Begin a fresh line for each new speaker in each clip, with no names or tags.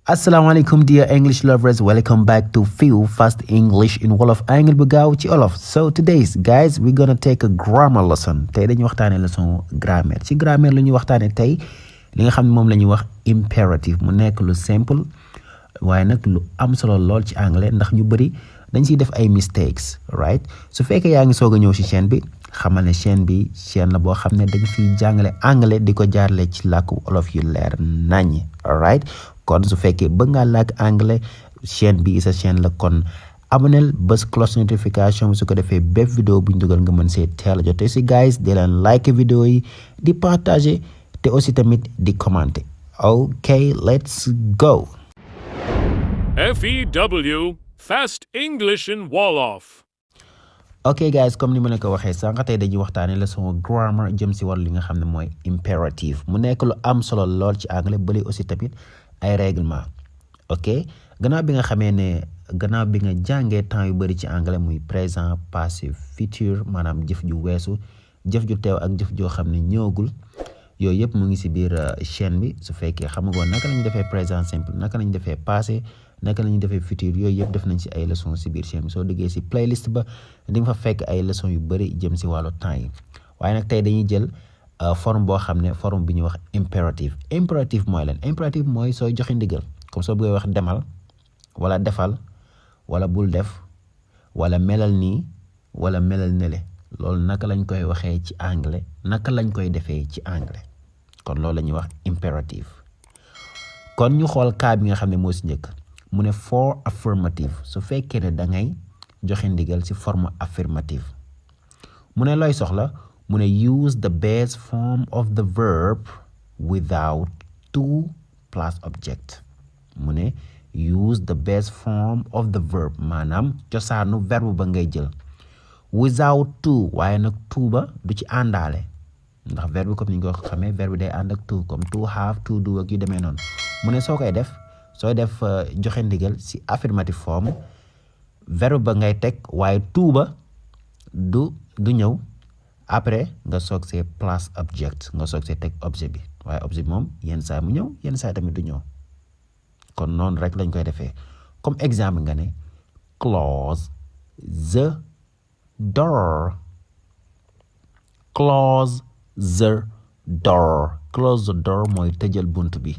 Assalamualaikum dear English lovers, welcome back to Feel Fast English in Wolof Anglais bu gaaw ci Wolof. So today's guys we're gonna take a grammar lesson. Tey dañuy waxtaanee leçon grammaire. Ci grammaire lu ñuy waxtaanee tey li nga xam ne moom la ñuy wax imperative mu nekk lu simple waaye nag lu am solo lool ci anglais ndax ñu bëri dañ ciy def ay mistakes, right? Su fekkee yaa ngi soog a ñëw ci chaîne bi xamal ne chaîne bi chaîne la boo xam ne dañ fiy jàngale anglais di ko jaarale ci làkku Wolof yu leer naññi, alright? Kon su fekkee bëgg nga làkk anglais chaîne bi sa chaîne la kon aboneel bës cloche notification su ko defee bépp vidéo bu ñu dugal nga mën see teel a jot te si guys di leen like vidéo yi di partager te aussi tamit di commenter. Okay, let's go.
FEW Fast English in Wolof.
Ok guys, comme ni ma leen ko waxee sànq tey dañuy waxtaanee leçon grammar jëm si wàllu li nga xam ne mooy imperative mu nekk lu am solo lool ci anglais bële aussi tamit ay règlement. Ok gannaaw bi nga jàngee temps yu bëri ci anglais muy présent passé futur maanaam jëf ju weesu jëf ju teew ak jëf joo xam ne ñëwagul yooyu yëpp mu ngi si biir chaîne bi su fekkee xam nga naka la ñu defee présent simple naka la ñu defee passé naka la ñuy defee futur yooyu yëpp def nañ ci ay leçons ci biir chaîne bi soo duggee ci playlist ba di nga fa fekk ay leçons yu bëri jëm ci wàllu temps yi waaye nag tey dañuy jël forme boo xam ne forme bi ñuy wax imperative. Imperative mooy lan? Imperative mooy sooy joxe ndigal comme soo bëggee wax demal wala defal wala bul def wala melal nii wala melal nele loolu naka lañ koy waxee ci anglais naka lañ koy defee ci anglais kon loolu la ñuy wax imperative. kon ñu xool cas bi nga xam ne moo ci njëkk. mu ne for affirmative su fekkee ne da ngay joxe ndigal ci forme affirmative mu ne looy soxla mu ne use the base form of the verb without to plus object mu ne use the base form of the verb maanaam cosaanu verbe ba ngay jël without to waaye nag to ba du ci àndaale ndax verbe comme ni nga ko xamee verbe day ànd ak to comme to have to do ak yu demee noonu mu ne soo koy def sooy def joxe ndigal ci affirmative form verbe ba ngay teg waaye to ba du ñëw après nga soog see plus object nga soog see teg objet bi waaye objet bi moom yenn saa mu ñëw yenn saa tamit du ñëw kon noonu rek lañ koy defee comme exemple nga ne close the door. Close the door. Close the door mooy tëjal bunt bi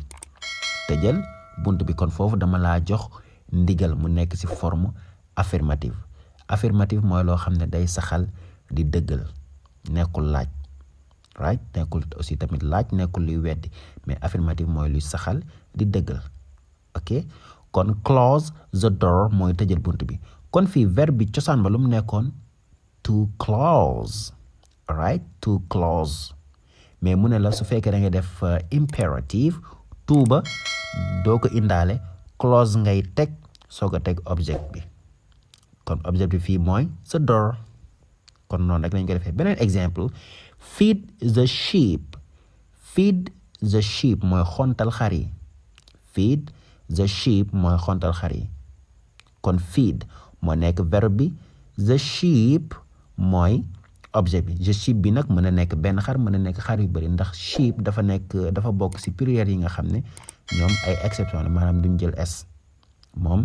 tëjal bunt bi kon foofu dama laa jox ndigal mu nekk ci forme affirmative. Affirmative mooy loo xam ne day saxal di dëggal nekkul laaj, right? Nekkul aussi tamit laaj nekkul luy weddi mais affirmative mooy luy saxal di dëggal. Ok kon close the door mooy tëjal bunt bi kon fii verbe bi cosaan ba lu mu nekkoon to close, right? To close mais mu ne la su fekkee da ngay def imperative to ba doo ko indaale close ngay teg soog a teg object bi kon object bi fii mooy the door kon noonu rek lañ ko defee. beneen exemple feed the sheep. Feed the sheep mooy xontal xar yi. Feed the sheep mooy xontal xar yi kon feed moo nekk verbe bi the sheep mooy objet bi. The sheep bi nag mën na nekk benn xar mën na nekk xar yu bëri ndax sheep dafa bokk ci pluriel yi nga xam ne ñoom ay exception la maanaam duñ jël s moom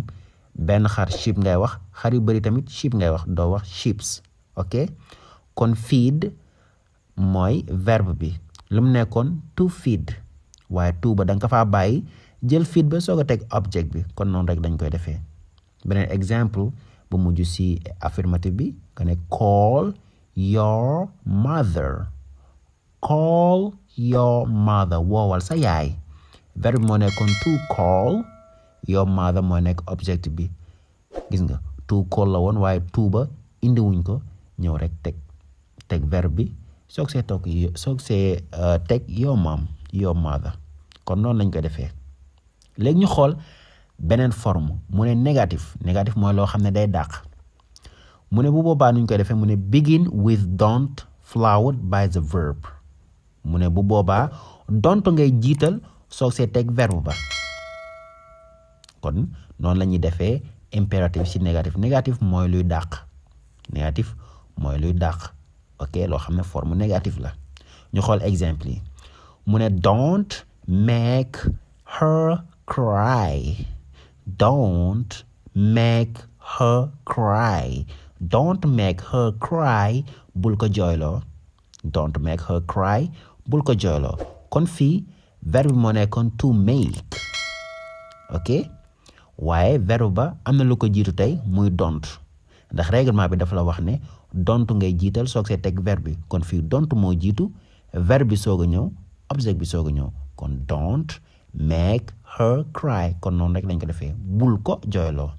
benn xar sheep ngay wax xar yu bëri tamit sheep ngay wax doo wax sheeps. ok kon feed mooy verbe bi lu mu nekkoon to feed waaye to ba da nga ko faa bàyyi jël feed ba soog a teg object bi kon noonu rek dañ koy defee. beneen exemple bu mujj ci affirmative bi nga ne call your mother. Call your mother woowal sa yaay verbe moo nekkoon to call your mother moo nekk object bi gis nga to call la woon waaye to ba indiwuñ ko ñëw rek teg verbe bi soog see teg your mom your mother kon noonu lañ koy defee. léegi ñu xool beneen forme mu ne négatif mooy loo xam ne day dàq mu ne bu boobaa nuñ koy defee mu ne begin with don't followed by the verb mu ne bu boobaa don't ngay jiital soog see teg verbe ba kon noonu la ñuy defee impératif ci négatif mooy luy dàq ok loo xam ne forme négative la. ñu xool exemple yi mu ne don't make her cry. Don't make her cry. Don't make her cry. Bul ko jooyloo. Don't make her cry. Bul ko jooyloo. Kon fii verbe bi moo nekkoon to make. Ok waaye verbe ba am na lu ko jiitu tey muy don't ndax règlement bi dafa la wax ne don't ngay jiital soog see teg verbe bi kon fii don't moo jiitu verbe bi soog a ñëw object bi soog a ñëw kon don't make her cry kon noonu rek lañ ko defee bul ko jooyloo.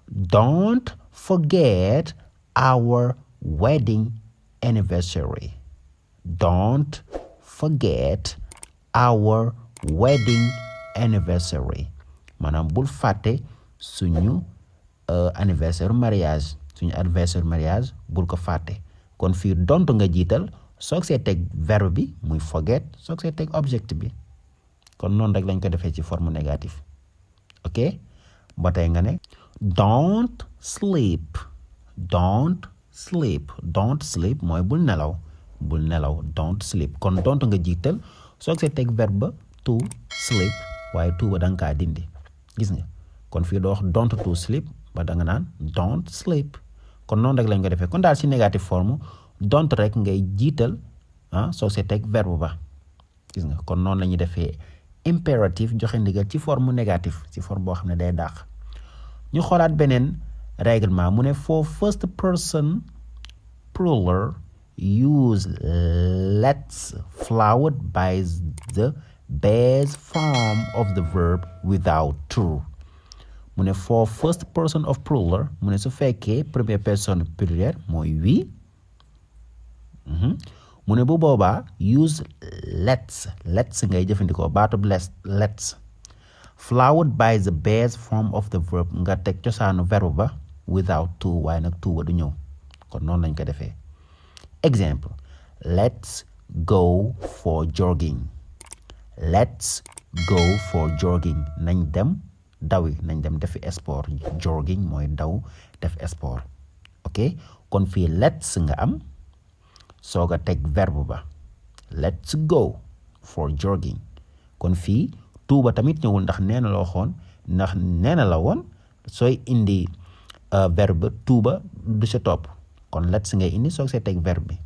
Don't forget our wedding anniversary. Don't forget our wedding anniversary. Maanaam bul fàtte suñu anniversaire mariage suñu anniversaire mariage bul ko fàtte kon fii don't nga jiital soog see teg verbe bi muy forget soog see teg object bi kon noonu rek lañ ko defee ci forme négative ok ba tey nga ne don't sleep. Don't sleep. Don't sleep mooy bul nelaw don't sleep kon don't nga jiital soog see teg verbe to sleep waaye to ba da nga kaa dindi gis nga kon fii doo wax don't to sleep ba da nga naan don't sleep kon noonu rek lañ ko defee kon daal ci négative forme don't rek ngay jiital soog see teg verbe ba gis nga kon noonu la ñuy defee impératif joxe ndigal ci forme négative ci forme boo xam ne day dàq ñu xoolaat beneen règlement mu ne for first person plural use let's followed by the base form of the verb without to. Mu ne for first person of plural mu ne su fekkee première personne pluriel mooy we mu ne bu boobaa use let's ngay jëfandikoo baatub let's followed by the base form of the verb nga teg cosaanu verbe ba without to waaye nag to ba du ñëw kon noonu lañ ko defee exemple let's go for jogging. Let's go for jogging nañ dem dawi nañ dem defi sport jogging mooy daw def sport ok kon fii let's nga am soog a teg verbe ba let's go for jogging kon fii to ba tamit ñëwul ndax nee na la waxoon ndax nee na la woon sooy indi verbe to ba du sa topp kon let's ngay indi soog see teg verbe bi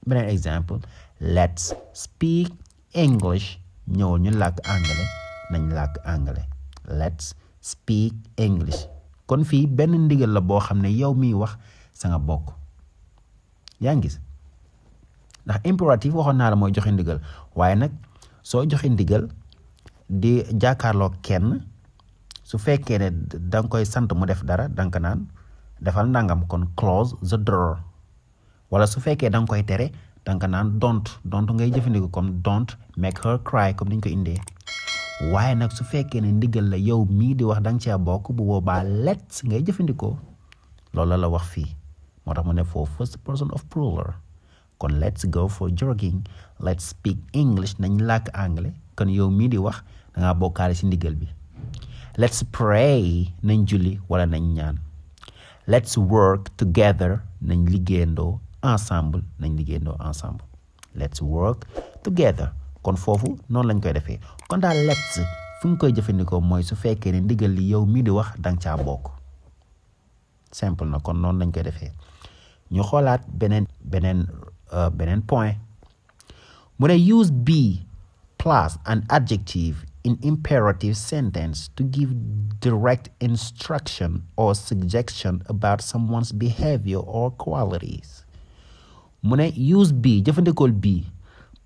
beneen exemple let's speak English ñëwul ñu làkk anglais nañ làkk anglais let's speak English kon fii benn ndigal la boo xam ne yow miy wax sa nga bokk yaa ngi gis ndax impératif waxoon naa la mooy joxe ndigal waaye nag soo joxe ndigal di jàkkaarloo kenn su fekkee ne da nga koy sant mu def dara da nga ko naan defal ndàngam kon close the door wala su fekkee da nga koy tere da nga ko naan don't ngay jëfandikoo comme don't make her cry comme niñ ko indee waaye nag su fekkee ne ndigal la yow mii di wax da nga cee bokk bu boobaa let's ngay jëfandikoo loolu la wax fii moo tax mu ne for first person of plural kon let's go for jogging let's speak English nañ làkk anglais kon yow mii di wax da ngaa bokkaale ci ndigal bi let's pray nañ julli wala nañ ñaan let's work together nañ liggéeyandoo ensemble let's work together kon foofu noonu lañ koy defee kon daal let's fu nga koy jëfandikoo mooy su fekkee ne ndigal li yow mii di wax danga caa bokk simple na kon noonu lañ koy defee ñu xoolaat beneen point mu ne use be plus an adjective in imperative sentence to give direct instruction or suggestion about someone's behavior or qualities. Mu ne use be jëfandikool be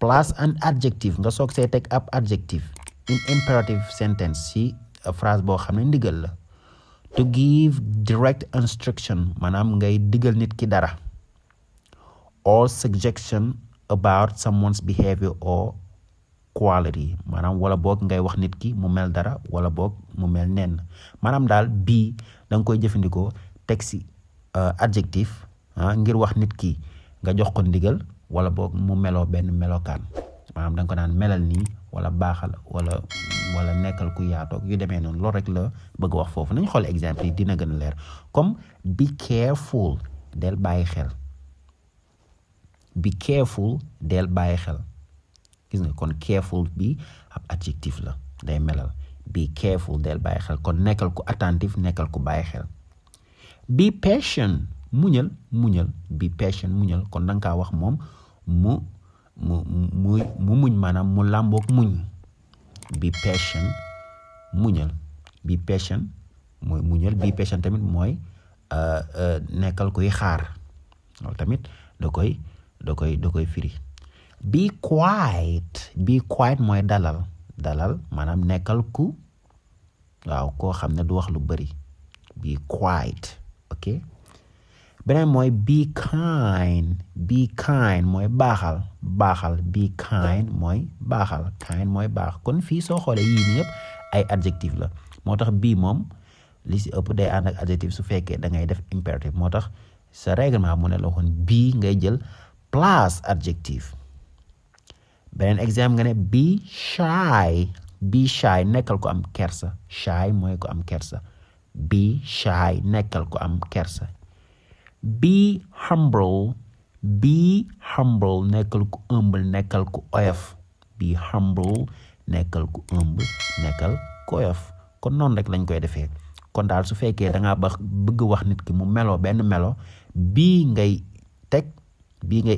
plus an adjective nga soog see teg ab adjective in imperative sentence ci phrase boo xam ne ndigal la to give direct instruction maanaam ngay digal nit ki dara or suggestion about someone's behavior or quality maanaam wala boog ngay wax nit ki mu mel dara wala boog mu mel nenn maanaam daal bii da nga koy jëfandikoo teg ci adjectif ngir wax nit ki nga jox ko ndigal wala boog mu meloo benn melokaan maanaam da nga ko naan melal nii wala baaxal wala nekkal ku yaatoog yu demee noonu loolu rek la bëgg wax foofu nañ xool exemple yi dina gën a leer comme be careful del bàyyi xel be careful del bàyyi xel gis nga kon careful bi ab adjectif la day melal be careful del bàyyi xel kon nekkal ku attentif nekkal ku bàyyi xel be patient muñal be patient muñal kon danga kaa wax moom mu muñ maanaam mu làmboog muñ be patient muñal be patient mooy muñal be patient tamit mooy nekkal kuy xaar loolu tamit da koy firi be quiet mooy dalal maanaam nekkal ku waaw koo xam ne du wax lu bari be quiet ok beneen mooy be kind mooy baaxal be kind mooy baaxal kind mooy baax kon fii soo xoolee yii nii yëpp ay adjectif la moo tax bii moom li si ëpp day ànd ak adjectif su fekkee da ngay def impératif moo tax sa règlement mu ne la woon bii ngay jël place adjectif beneen exemple nga ne be shy nekkal ko am kersa shy mooy ko am kersa be shy nekkal ko am kersa be humble nekkal ku humble nekkal ku oyof be humble nekkal ku humble nekkal ku oyof kon noonu rek lañ koy defee kon daal su fekkee da ngaa bëgg wax nit ki mu meloo benn melo bii ngay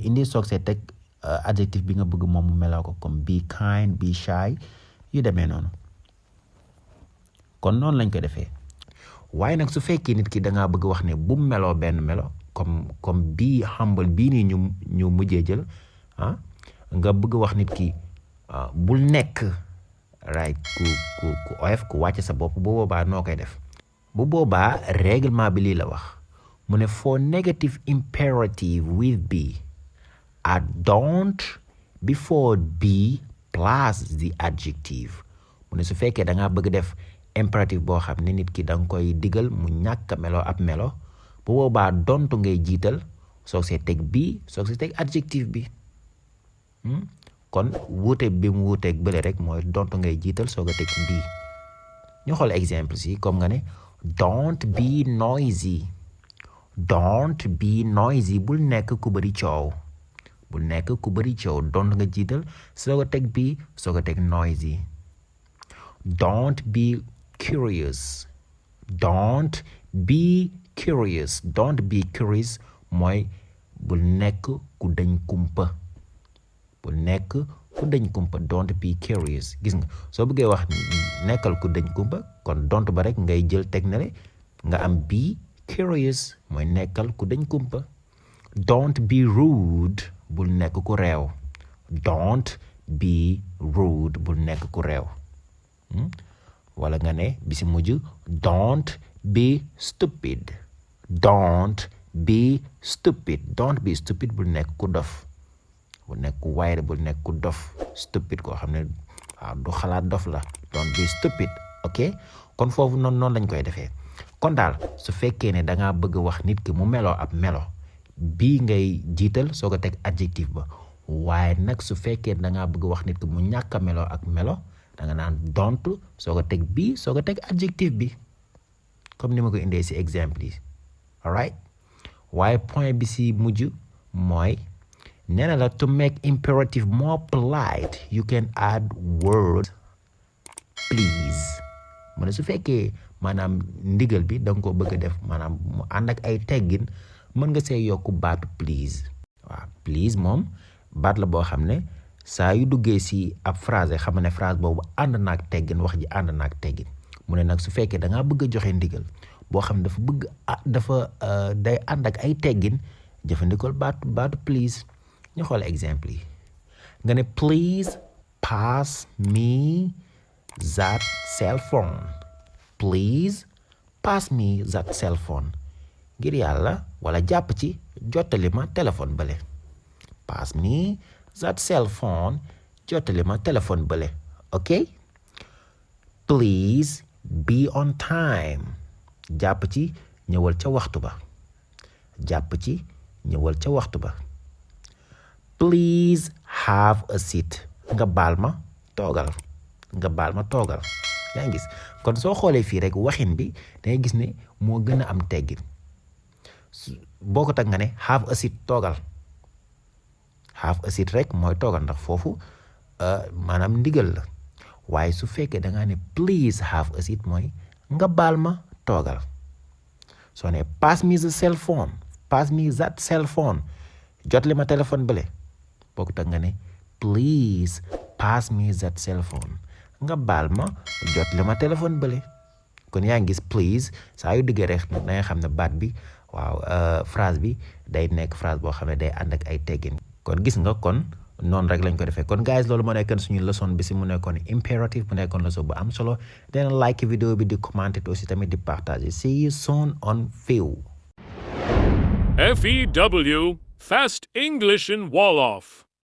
indi soog see teg adjectif bi nga bëgg moom mu meloo ko comme be kind be shy yu demee noonu kon noonu lañ koy defee waaye nag su fekkee nit ki da ngaa bëgg wax ne bu meloo benn melo comme be humble bii nii ñu mujjee jël nga bëgg wax nit ki bul nekk right ku oyof ku wàcc sa bopp bu boobaa noo koy def bu boobaa règlement bi lii la wax mu ne for negative imperative with be add don't before be plus the adjective mu ne su fekkee da ngaa bëgg def impératif boo xam ne nit ki da nga koy digal mu ñàkk melo ab melo bu boobaa don't ngay jiital soog see teg be soog see teg adjectif bi kon wuute bi mu wuuteeg bële rek mooy don't ngay jiital soog a teg be ñu xool exemple si comme nga ne don't be noisy bul nekk ku bëri coow don't nga jiital soog a teg be soog a teg noisy don't be curious mooy bul nekk ku dañ kumpa don't be curious gis nga soo bëggee wax nekkal ku dañ kumpa kon don't ba rek ngay jël teg na le nga am be curious mooy nekkal ku dañ kumpa don't be rude bul nekk ku réew don't be rude bul nekk ku réew wala nga ne bi si mujj don't be stupid bul nekk ku dof bul nekk ku wayre bul nekk ku dof stupid koo xam ne waaw du xalaat dof la don't be stupid ok kon foofu noonu lañ koy defee kon daal su fekkee ne da ngaa bëgg wax nit ki mu meloo ab melo bii ngay jiital soo ko teg adjectif ba waaye nag su fekkee da ngaa bëgg wax nit ki mu ñàkk a meloo ak melo da nga naan don't soo ko teg bii soo ko teg adjectif bi comme ni ma ko indee si exemple yi alright waaye point bi si mujj mooy nee na la to make imperative more polite you can add word please mu ne su fekkee maanaam ndigal bi da nga ko bëgg a def maanaam mu ànd ak ay teggin mën nga see yokk baatu please waaw please moom baat la boo xam ne saa yu duggee si ab phrase xam ne phrase boobu ànd naag teggin wax ji ànd naag teggin mu ne nag su fekkee da ngaa bëgg a joxe ndigal boo xam ne dafa day ànd ak ay teggin jëfandikool baatu please ñu xool exemple yi nga ne please pass me that cell phone ngir yàlla wala jàpp ci jottali ma téléphone bële pass me that cell phone jottali ma téléphone bële ok please be on time jàpp ci ñëwal ca waxtu ba please have a seat nga baal ma toogal yaa ngi gis kon soo xoolee fii rek waxin bi dangay gis ne moo gën a am teggin boo ko tag nga ne have a seat toogal have a seat rek mooy toogal ndax foofu maanaam ndigal la waaye su fekkee da ngaa ne please have a seat mooy nga baal ma toogal soo ne pass me the cell phone pass me that cell phone jot li ma téléphone bële bokkut ak nga ne please pass me that cell phone nga baal ma jot li ma téléphone bële kon yaa ngi gis please saa yu diggee rek da nga xam ne baat bi waaw phrase bi day nekk phrase boo xam ne day ànd ak ay teggin kon gis nga kon noonu rek lañ ko defee kon guys loolu moo nekkoon suñu leçon bi si mu nekkoon impératif mu nekkoon leçon bu am solo dina like vidéo bi di commenter aussi tamit di partager see you soon on FEW.
FEW, Fast English in Wolof.